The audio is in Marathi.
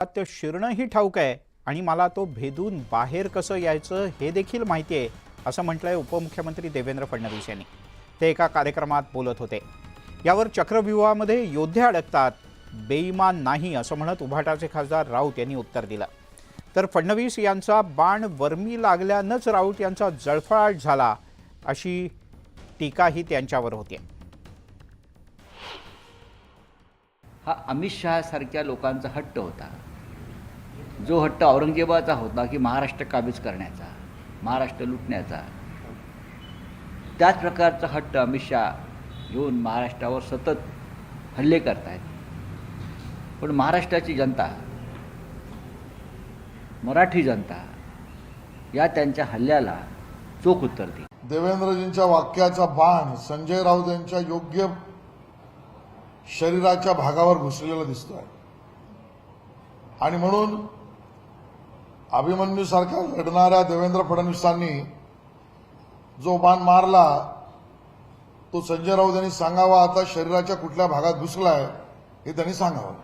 ते शिरणंही ठाऊक आहे आणि मला तो भेदून बाहेर कसं यायचं हे देखील माहिती आहे, असं म्हटलंय उपमुख्यमंत्री देवेंद्र फडणवीस यांनी। ते एका कार्यक्रमात बोलत होते। यावर चक्रव्यूहामध्ये योद्धे अडकतात, बेईमान नाही असं म्हणत उभाटाचे खासदार राऊत यांनी उत्तर दिलं। तर फडणवीस यांचा बाण वर्मी लागल्यानंच राऊत यांचा जळफळाट झाला अशी टीकाही त्यांच्यावर होती। हा अमित शहा सारख्या लोकांचा हट्ट होता, जो हट्ट औरंगजेबाचा होता की महाराष्ट्र काबीज करण्याचा, महाराष्ट्र लुटण्याचा। त्याच प्रकारचा हट्ट अमित शहा घेऊन महाराष्ट्रावर सतत हल्ले करतायत। पण महाराष्ट्राची जनता, मराठी जनता या त्यांच्या हल्ल्याला चोख उत्तर देईल। देवेंद्रजींच्या वाक्याचा बाण संजय राऊत यांच्या योग्य शरीराच्या भागावर घुसलेला दिसतोय आणि म्हणून अभिमन्यूसारख्या लढणाऱ्या देवेंद्र फडणवीसांनी जो बाण मारला तो संजय राऊत यांनी सांगावा, आता शरीराच्या कुठल्या भागात घुसलाय हे त्यांनी सांगावं।